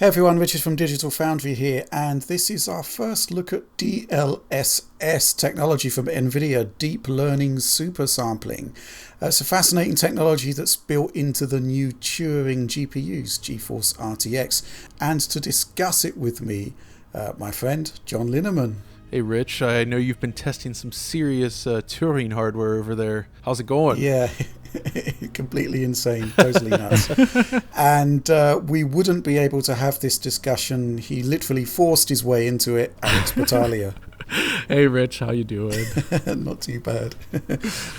Hey everyone, Richard from Digital Foundry here, and this is our first look at DLSS technology from Nvidia, Deep Learning Super Sampling. It's a fascinating technology that's built into the new Turing GPUs, GeForce RTX, and to discuss it with me, my friend, John Linneman. Hey Rich, I know you've been testing some serious Turing hardware over there. How's it going? Yeah, completely insane, totally nuts. And we wouldn't be able to have this discussion. He literally forced his way into it, Alex Battaglia. Hey Rich, how you doing? Not too bad.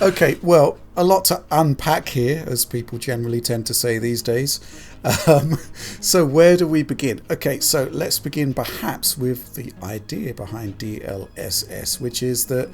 Okay, well, a lot to unpack here, as people generally tend to say these days. So where do we begin? Okay, so let's begin perhaps with the idea behind DLSS, which is that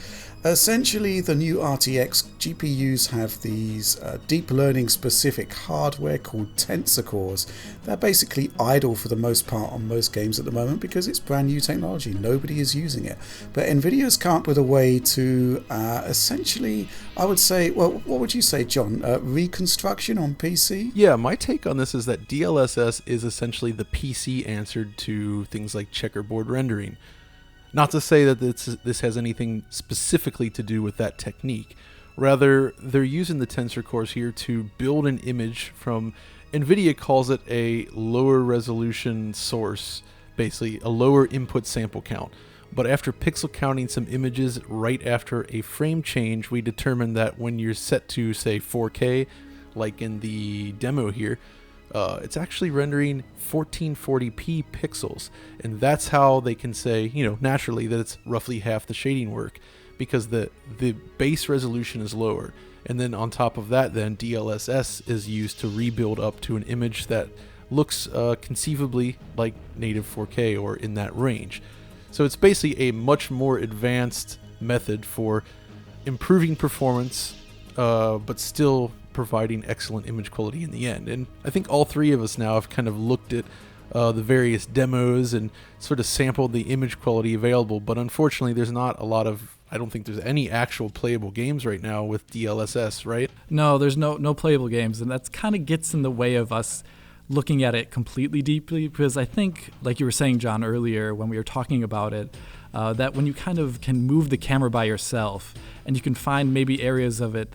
essentially the new RTX GPUs have these deep learning specific hardware called tensor cores. They're basically idle for the most part on most games at the moment because it's brand new technology. Nobody is using it. But Nvidia's come up with a way to essentially, I would say, well, what would you say, John? Reconstruction on PC? Yeah, my take on this is that DLSS is essentially the PC answer to things like checkerboard rendering. Not to say that this has anything specifically to do with that technique. Rather, they're using the tensor cores here to build an image from, Nvidia calls it a lower resolution source, basically a lower input sample count. But after pixel counting some images right after a frame change, we determined that when you're set to, say, 4K, like in the demo here, it's actually rendering 1440p pixels. And that's how they can say, naturally that it's roughly half the shading work because the base resolution is lower. And then on top of that, then DLSS is used to rebuild up to an image that looks conceivably like native 4K or in that range. So it's basically a much more advanced method for improving performance, but still providing excellent image quality in the end. And I think all three of us now have kind of looked at the various demos and sort of sampled the image quality available, but unfortunately there's not a lot of, I don't think there's any actual playable games right now with DLSS, right? No, there's no playable games, and that kind of gets in the way of us looking at it completely deeply, because I think, like you were saying, John, earlier when we were talking about it, that when you kind of can move the camera by yourself and you can find maybe areas of it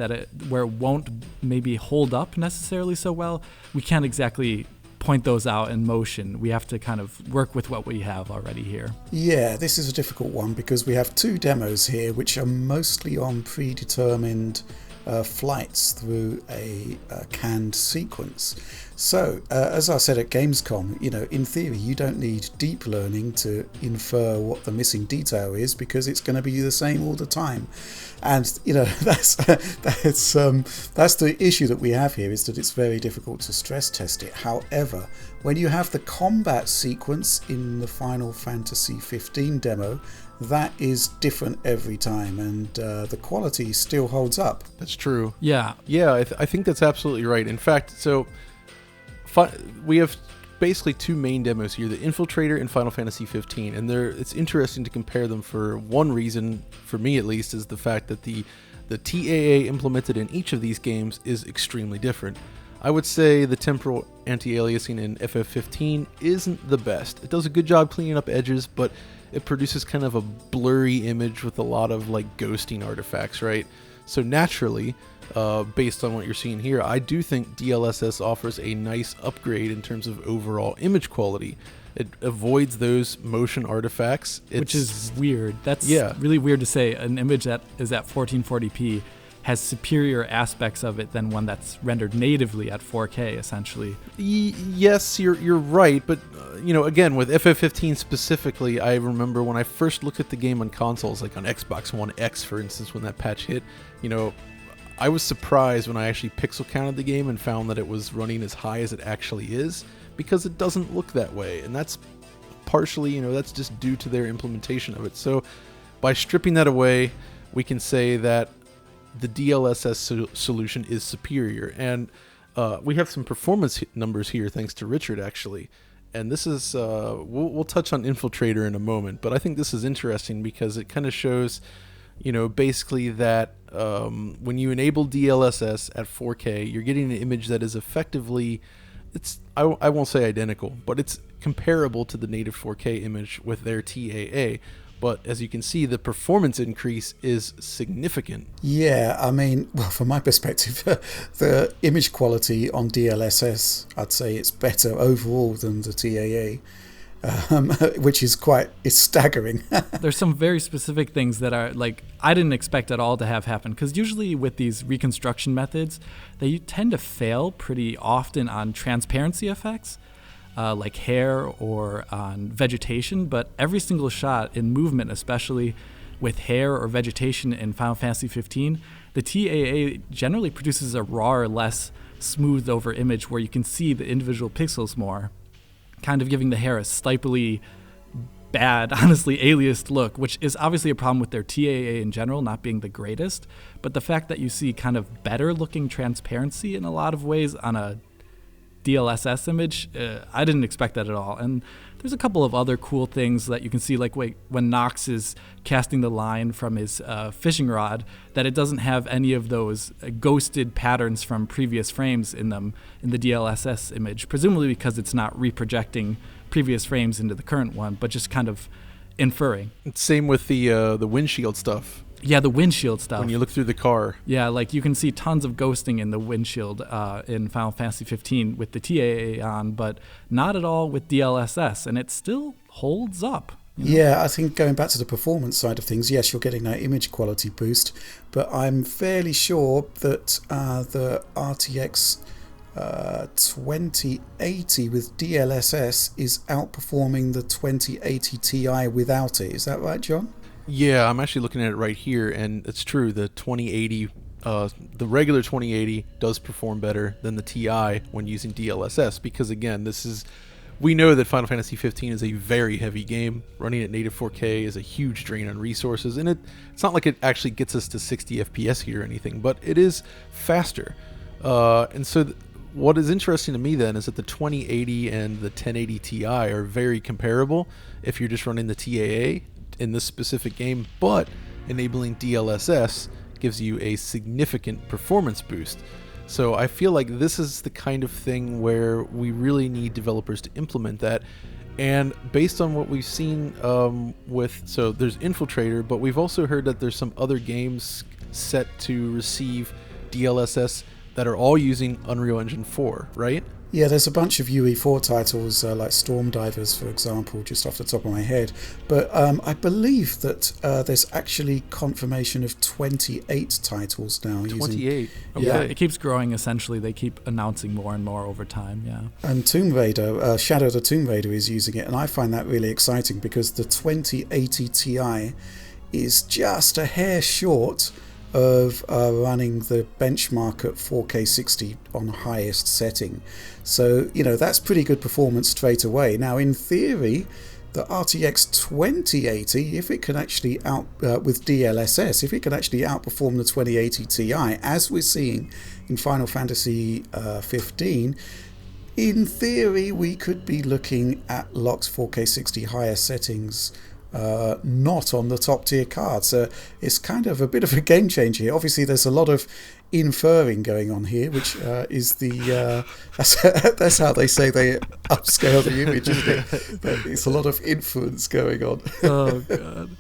where it won't maybe hold up necessarily so well, we can't exactly point those out in motion. We have to kind of work with what we have already here. Yeah, this is a difficult one because we have two demos here which are mostly on predetermined flights through a canned sequence. So, as I said at Gamescom, in theory, you don't need deep learning to infer what the missing detail is because it's going to be the same all the time. And that's the issue that we have here, is that it's very difficult to stress test it. However, when you have the combat sequence in the Final Fantasy 15 demo, that is different every time, and the quality still holds up. That's true. Yeah. I think that's absolutely right. In fact, so we have basically two main demos here, the Infiltrator and Final Fantasy 15, and it's interesting to compare them for one reason, for me at least, is the fact that the TAA implemented in each of these games is extremely different. I would say the temporal anti-aliasing in FF15 isn't the best. It does a good job cleaning up edges, but it produces kind of a blurry image with a lot of like ghosting artifacts, right? So naturally, based on what you're seeing here, I do think DLSS offers a nice upgrade in terms of overall image quality. It avoids those motion artifacts. Which is weird. That's Yeah. really weird to say. An image that is at 1440p has superior aspects of it than one that's rendered natively at 4K, essentially. Yes, you're right, but again, with FF15 specifically, I remember when I first looked at the game on consoles, like on Xbox One X, for instance, when that patch hit, I was surprised when I actually pixel counted the game and found that it was running as high as it actually is, because it doesn't look that way, and that's partially, that's just due to their implementation of it. So by stripping that away, we can say that the DLSS solution is superior, and we have some performance numbers here thanks to Richard, actually. And this is we'll touch on Infiltrator in a moment, but I think this is interesting because it kind of shows basically that when you enable DLSS at 4K, you're getting an image that is effectively I won't say identical, but it's comparable to the native 4K image with their TAA. But as you can see, the performance increase is significant. Yeah, I mean, well, from my perspective, the image quality on DLSS, I'd say it's better overall than the TAA. Which is it's staggering. There's some very specific things that are like I didn't expect at all to have happen, because usually with these reconstruction methods, they tend to fail pretty often on transparency effects, like hair or on vegetation. But every single shot in movement, especially with hair or vegetation in Final Fantasy 15, the TAA generally produces a raw or less smoothed over image where you can see the individual pixels more, kind of giving the hair a stiply, bad, honestly aliased look, which is obviously a problem with their TAA in general not being the greatest. But the fact that you see kind of better looking transparency in a lot of ways on a DLSS image, I didn't expect that at all. And there's a couple of other cool things that you can see, like when Nox is casting the line from his fishing rod, that it doesn't have any of those ghosted patterns from previous frames in them in the DLSS image, presumably because it's not reprojecting previous frames into the current one, but just kind of inferring. Same with the windshield stuff. Yeah, the windshield stuff. When you look through the car. Yeah, like you can see tons of ghosting in the windshield in Final Fantasy 15 with the TAA on, but not at all with DLSS, and it still holds up. You know? Yeah, I think going back to the performance side of things, yes, you're getting that image quality boost, but I'm fairly sure that the RTX 2080 with DLSS is outperforming the 2080 Ti without it. Is that right, John? Yeah, I'm actually looking at it right here, and it's true. The 2080, the regular 2080 does perform better than the Ti when using DLSS, because again, we know that Final Fantasy 15 is a very heavy game. Running at native 4K is a huge drain on resources, and it's not like it actually gets us to 60 FPS here or anything, but it is faster. And so what is interesting to me then is that the 2080 and the 1080 Ti are very comparable if you're just running the TAA in this specific game, but enabling DLSS gives you a significant performance boost. So I feel like this is the kind of thing where we really need developers to implement that. And based on what we've seen so there's Infiltrator, but we've also heard that there's some other games set to receive DLSS that are all using Unreal Engine 4, right? Yeah, there's a bunch of UE4 titles, like Storm Divers, for example, just off the top of my head. But I believe that there's actually confirmation of 28 titles now. 28? Okay. Yeah, it keeps growing, essentially. They keep announcing more and more over time, yeah. And Tomb Raider, Shadow of the Tomb Raider is using it, and I find that really exciting because the 2080 Ti is just a hair short of running the benchmark at 4K 60 on highest setting. So, that's pretty good performance straight away. Now, in theory, the RTX 2080, if it can actually with DLSS, if it can actually outperform the 2080 Ti, as we're seeing in Final Fantasy 15, in theory, we could be looking at locked 4K 60 higher settings, not on the top tier cards. It's kind of a bit of a game changer here. Obviously, there's a lot of inferring going on here, which is that's how they say they upscale the image, isn't it? But it's a lot of inference going on. Oh god.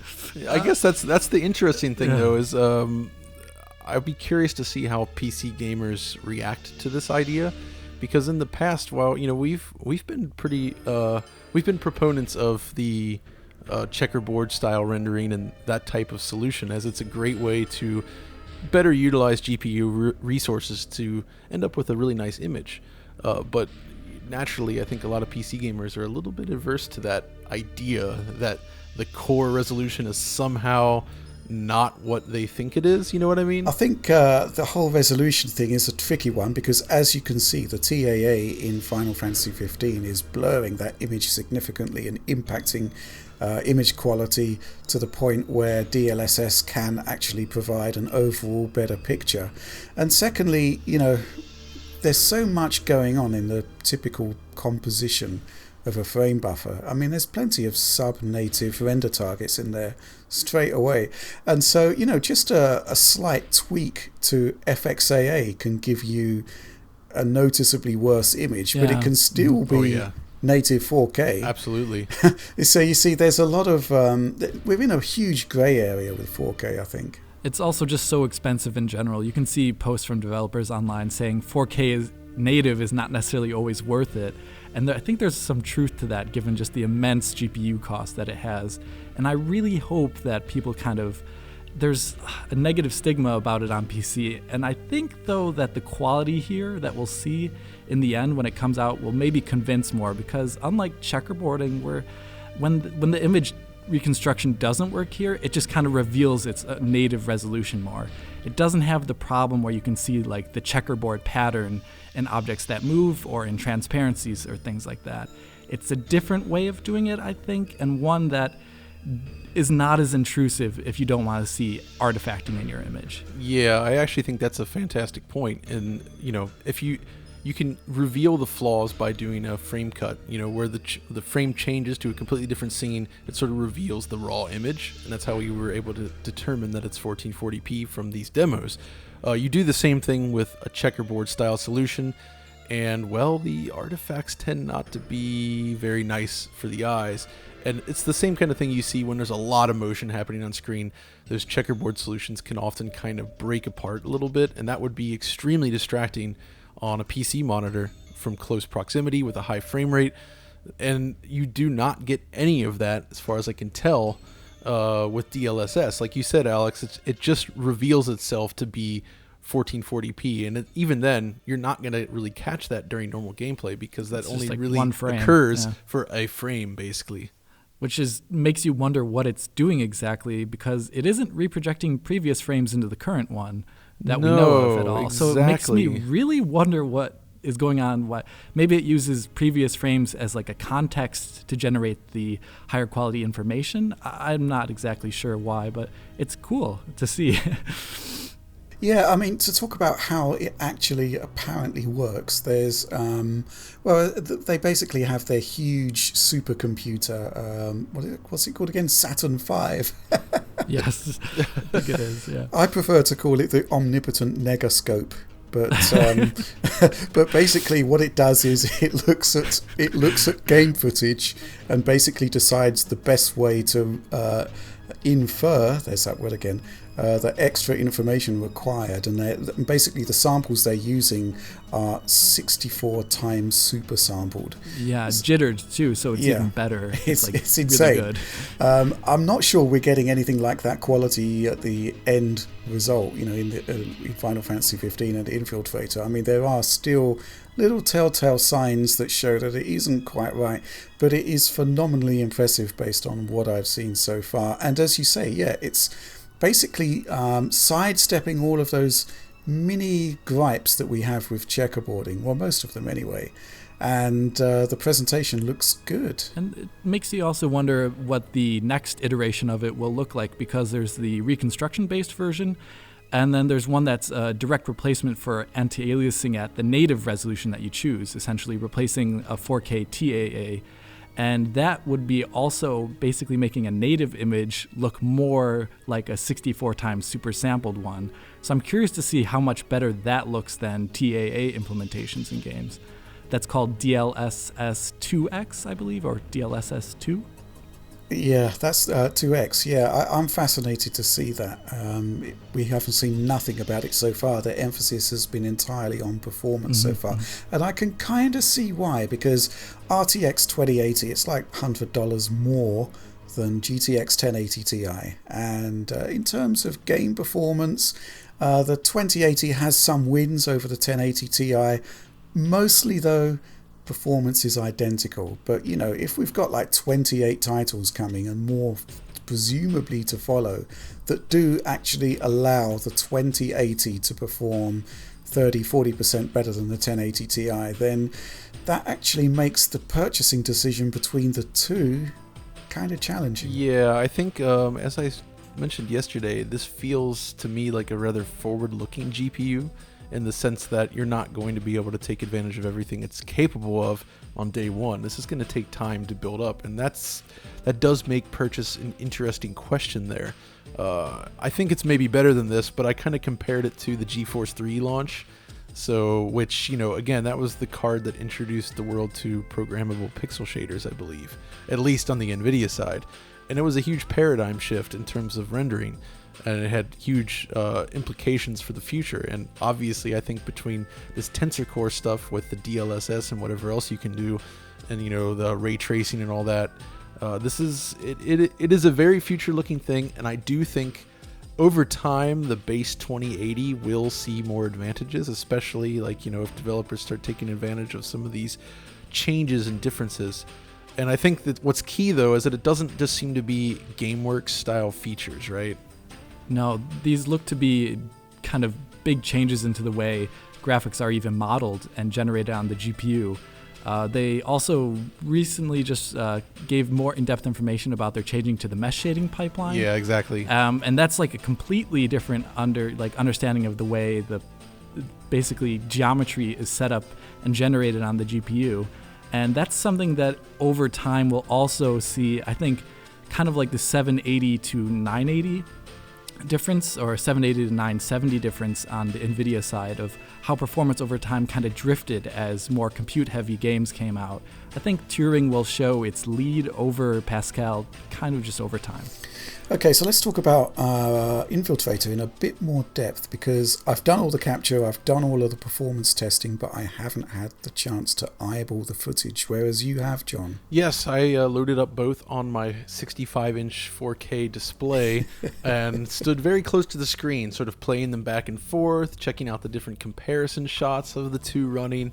I guess that's the interesting thing, though, is I'd be curious to see how PC gamers react to this idea, because in the past, while we've been proponents of the checkerboard style rendering and that type of solution, as it's a great way to better utilize GPU resources to end up with a really nice image. But naturally, I think a lot of PC gamers are a little bit averse to that idea that the core resolution is somehow not what they think it is. You know what I mean? I think the whole resolution thing is a tricky one, because as you can see, the TAA in Final Fantasy 15 is blurring that image significantly and impacting image quality to the point where DLSS can actually provide an overall better picture. And secondly, there's so much going on in the typical composition of a frame buffer. I mean, there's plenty of sub-native render targets in there straight away. And so, just a slight tweak to FXAA can give you a noticeably worse image, but it can still be native 4K. Absolutely. So you see, there's a lot of we're in a huge gray area with 4K, I think. It's also just so expensive in general. You can see posts from developers online saying 4K native is not necessarily always worth it. And I think there's some truth to that, given just the immense GPU cost that it has. And I really hope that people there's a negative stigma about it on PC. And I think, though, that the quality here that we'll see in the end when it comes out will maybe convince more, because unlike checkerboarding, where when the image reconstruction doesn't work here, it just kind of reveals its native resolution more. It doesn't have the problem where you can see like the checkerboard pattern in objects that move or in transparencies or things like that. It's a different way of doing it, I think, and one that is not as intrusive if you don't want to see artifacting in your image. Yeah, I actually think that's a fantastic point. And, if you can reveal the flaws by doing a frame cut, where the frame changes to a completely different scene, it sort of reveals the raw image, and that's how we were able to determine that it's 1440p from these demos. You do the same thing with a checkerboard style solution, and well, the artifacts tend not to be very nice for the eyes. And it's the same kind of thing you see when there's a lot of motion happening on screen. Those checkerboard solutions can often kind of break apart a little bit, and that would be extremely distracting on a PC monitor from close proximity with a high frame rate. And you do not get any of that, as far as I can tell, with DLSS. Like you said, Alex, it just reveals itself to be 1440p, and even then you're not going to really catch that during normal gameplay, because that only like really occurs for a frame, basically. Which makes you wonder what it's doing exactly, because it isn't reprojecting previous frames into the current one that we know of at all. Exactly. So it makes me really wonder what is going on. Maybe it uses previous frames as like a context to generate the higher quality information. I'm not exactly sure why, but it's cool to see. Yeah, I mean, to talk about how it actually apparently works, there's, they basically have their huge supercomputer, what's it called again? Saturn V. Yes, I think it is, yeah. I prefer to call it the omnipotent negascope. But but basically what it does is it looks at game footage and basically decides the best way to infer, there's that word again, the extra information required, and basically the samples they're using are 64 times super sampled. Yeah, jittered too, so it's even better. It's insane. Really good. I'm not sure we're getting anything like that quality at the end result, in Final Fantasy 15 and Infiltrator. I mean, there are still little telltale signs that show that it isn't quite right, but it is phenomenally impressive based on what I've seen so far. And as you say, it's basically sidestepping all of those mini gripes that we have with checkerboarding, well, most of them anyway, and the presentation looks good. And it makes you also wonder what the next iteration of it will look like, because there's the reconstruction-based version, and then there's one that's a direct replacement for anti-aliasing at the native resolution that you choose, essentially replacing a 4K TAA. And that would be also basically making a native image look more like a 64 times super sampled one. So I'm curious to see how much better that looks than TAA implementations in games. That's called DLSS 2X, I believe, or DLSS 2. Yeah, that's 2X. Yeah, I'm fascinated to see that. We haven't seen nothing about it so far. The emphasis has been entirely on performance so far. And I can kind of see why, because RTX 2080, it's like $100 more than GTX 1080 Ti. And in terms of game performance, the 2080 has some wins over the 1080 Ti. Mostly, though, performance is identical. But if we've got like 28 titles coming and more presumably to follow that do actually allow the 2080 to perform 30-40% better than the 1080 Ti, then that actually makes the purchasing decision between the two kind of challenging. Yeah, I think as I mentioned yesterday, this feels to me like a rather forward-looking GPU, in the sense that you're not going to be able to take advantage of everything it's capable of on day one. This is going to take time to build up, and that does make purchase an interesting question there. I think it's maybe better than this, but I kind of compared it to the GeForce 3 launch. So, which, again, that was the card that introduced the world to programmable pixel shaders, I believe, at least on the Nvidia side. And it was a huge paradigm shift in terms of rendering, and it had huge implications for the future. And obviously, I think between this tensor core stuff with the DLSS and whatever else you can do, and the ray tracing and all that, it is a very future-looking thing. And I do think over time, the base 2080 will see more advantages, especially if developers start taking advantage of some of these changes and differences. And I think that what's key, though, is that it doesn't just seem to be GameWorks style features, right? No, these look to be kind of big changes into the way graphics are even modeled and generated on the GPU. They also recently just gave more in-depth information about their changing to the mesh shading pipeline. Yeah, exactly. And that's like a completely different understanding of the way the basically geometry is set up and generated on the GPU. And that's something that over time we'll also see, I think, kind of like the 780 to 980 difference, or 780 to 970 difference on the Nvidia side, of how performance over time kind of drifted as more compute heavy games came out. I think Turing will show its lead over Pascal kind of just over time. Okay, so let's talk about Infiltrator in a bit more depth, because I've done all the capture, I've done all of the performance testing, but I haven't had the chance to eyeball the footage, whereas you have, John. Yes, I loaded up both on my 65-inch 4K display and stood very close to the screen, sort of playing them back and forth, checking out the different comparison shots of the two running.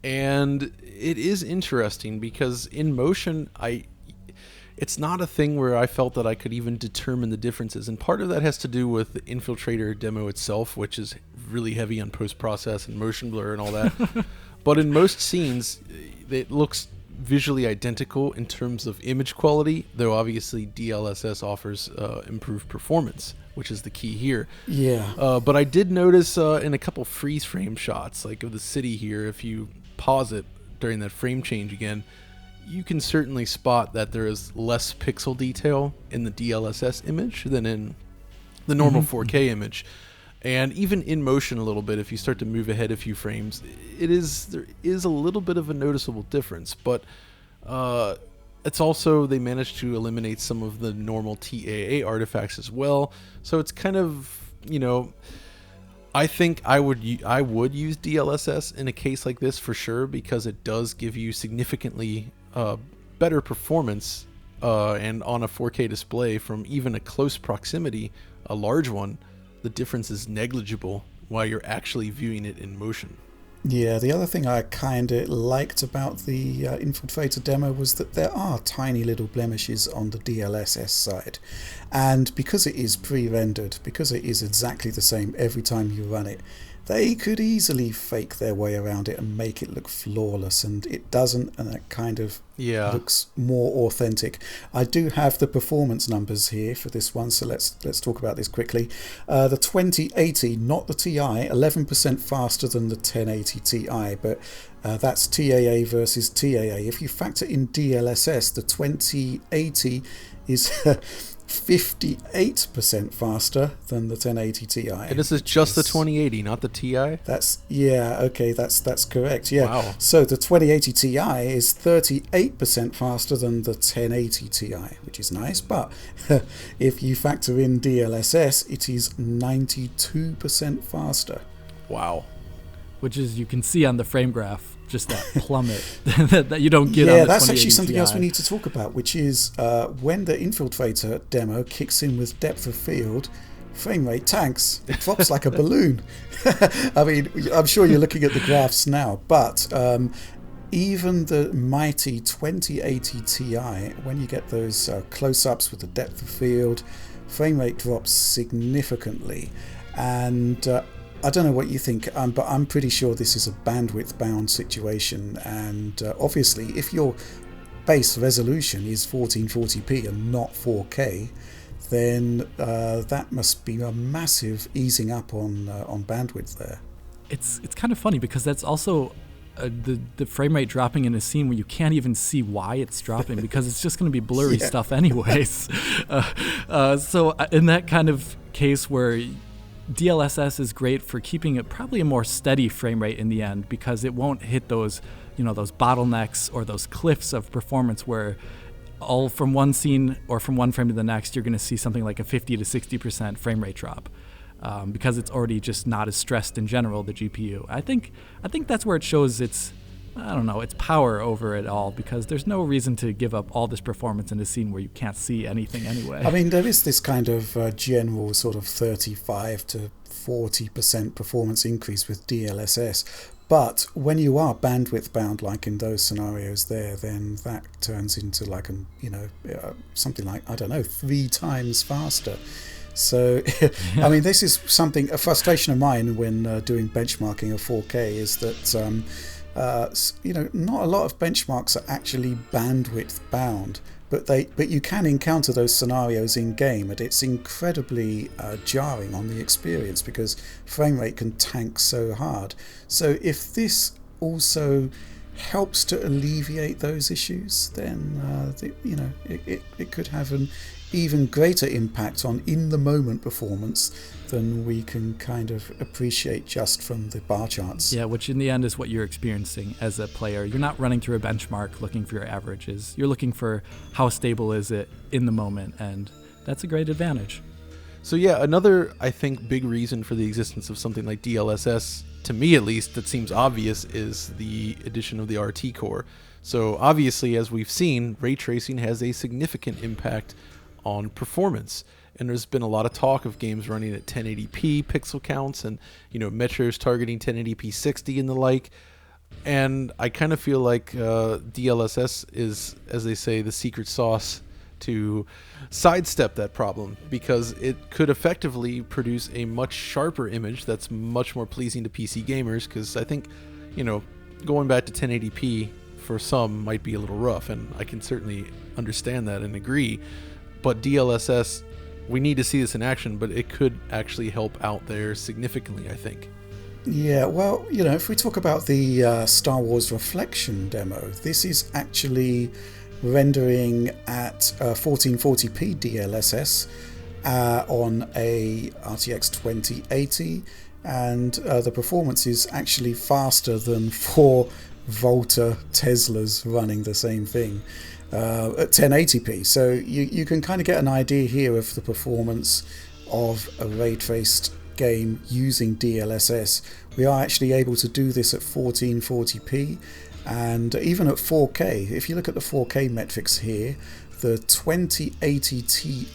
And it is interesting because in motion, it's not a thing where I felt that I could even determine the differences. And part of that has to do with the Infiltrator demo itself, which is really heavy on post-process and motion blur and all that. But in most scenes, it looks visually identical in terms of image quality, though obviously DLSS offers improved performance, which is the key here. Yeah. But I did notice in a couple freeze frame shots, like of the city here, if you pause it during that frame change again, you can certainly spot that there is less pixel detail in the DLSS image than in the normal 4K image. And even in motion a little bit, if you start to move ahead a few frames, there is a little bit of a noticeable difference. But it's also, they managed to eliminate some of the normal TAA artifacts as well. So it's kind of, I think I would use DLSS in a case like this for sure, because it does give you significantly better performance and on a 4K display from even a close proximity, a large one, the difference is negligible while you're actually viewing it in motion. Yeah, the other thing I kind of liked about the Infiltrator demo was that there are tiny little blemishes on the DLSS side. And because it is pre-rendered, because it is exactly the same every time you run it, they could easily fake their way around it and make it look flawless, and it doesn't, and it kind of looks more authentic. I do have the performance numbers here for this one, so let's talk about this quickly. The 2080, not the Ti, 11% faster than the 1080 Ti, but that's TAA versus TAA. If you factor in DLSS, the 2080 is 58% faster than the 1080 Ti. And this is just the 2080, not the Ti? That's correct. Yeah. Wow. So the 2080 Ti is 38% faster than the 1080 Ti, which is nice. But if you factor in DLSS, it is 92% faster. Wow. Which is, you can see on the frame graph, just that plummet that you don't get on the 2080 that's actually something Ti. else we need to talk about, which is when the Infiltrator demo kicks in with depth of field, frame rate tanks. It drops like a balloon. I mean, I'm sure you're looking at the graphs now, but even the mighty 2080 Ti, when you get those close-ups with the depth of field, frame rate drops significantly. And I don't know what you think, but I'm pretty sure this is a bandwidth-bound situation. And obviously, if your base resolution is 1440p and not 4K, then that must be a massive easing up on bandwidth there. It's kind of funny because that's also the frame rate dropping in a scene where you can't even see why it's dropping because it's just going to be blurry stuff anyways. So in that kind of case where DLSS is great for keeping it probably a more steady frame rate in the end, because it won't hit those, those bottlenecks or those cliffs of performance where all from one scene or from one frame to the next, you're going to see something like a 50 to 60% frame rate drop, because it's already just not as stressed in general, the GPU. I think that's where it shows its power over it all, because there's no reason to give up all this performance in a scene where you can't see anything anyway. I mean, there is this kind of general sort of 35 to 40% performance increase with DLSS. But when you are bandwidth bound, like in those scenarios there, then that turns into like something like, 3 times faster. So, I mean, this is a frustration of mine when doing benchmarking of 4K is that, not a lot of benchmarks are actually bandwidth bound, but you can encounter those scenarios in game, and it's incredibly jarring on the experience because frame rate can tank so hard. So if this also helps to alleviate those issues, then it could have an even greater impact on in-the-moment performance than we can kind of appreciate just from the bar charts. Yeah, which in the end is what you're experiencing as a player. You're not running through a benchmark looking for your averages. You're looking for how stable is it in the moment, and that's a great advantage. So yeah, another, I think, big reason for the existence of something like DLSS, to me at least, that seems obvious is the addition of the RT core. So obviously, as we've seen, ray tracing has a significant impact on performance, and there's been a lot of talk of games running at 1080p pixel counts, and metros targeting 1080p 60 and the like. And I kind of feel like DLSS is, as they say, the secret sauce to sidestep that problem, because it could effectively produce a much sharper image that's much more pleasing to PC gamers. Because I think going back to 1080p for some might be a little rough, and I can certainly understand that and agree. But DLSS, we need to see this in action, but it could actually help out there significantly, I think. Yeah, well, if we talk about the Star Wars Reflection demo, this is actually rendering at 1440p DLSS on a RTX 2080, and the performance is actually faster than 4 Volta Teslas running the same thing at 1080p. So you can kind of get an idea here of the performance of a ray-traced game using DLSS. We are actually able to do this at 1440p, and even at 4K. If you look at the 4K metrics here, the 2080 Ti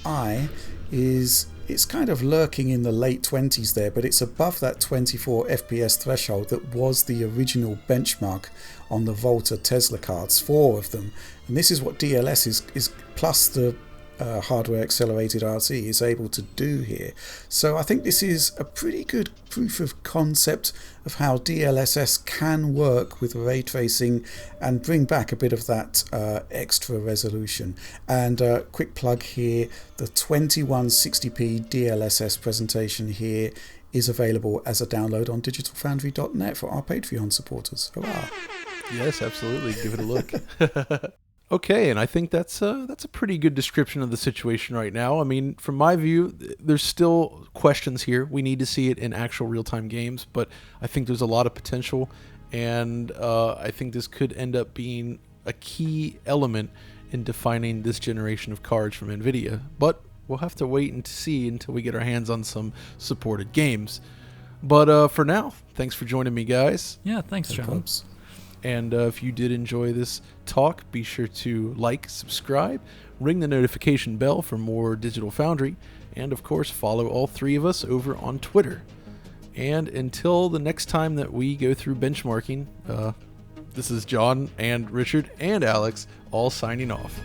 it's kind of lurking in the late 20s there, but it's above that 24 FPS threshold that was the original benchmark on the Volta Tesla cards, 4 of them. And this is what DLSS is plus the hardware accelerated RT is able to do here. So I think this is a pretty good proof of concept of how DLSS can work with ray tracing and bring back a bit of that extra resolution. And quick plug here, the 2160p DLSS presentation here is available as a download on digitalfoundry.net for our Patreon supporters. Hurrah! Yes, absolutely. Give it a look. Okay, and I think that's a pretty good description of the situation right now. I mean, from my view, there's still questions here. We need to see it in actual real-time games, but I think there's a lot of potential, and I think this could end up being a key element in defining this generation of cards from Nvidia. But we'll have to wait and see until we get our hands on some supported games. But for now, thanks for joining me, guys. Yeah, thanks, John. And if you did enjoy this talk, be sure to like, subscribe, ring the notification bell for more Digital Foundry, and of course follow all 3 of us over on Twitter. And until the next time that we go through benchmarking, this is John and Richard and Alex all signing off.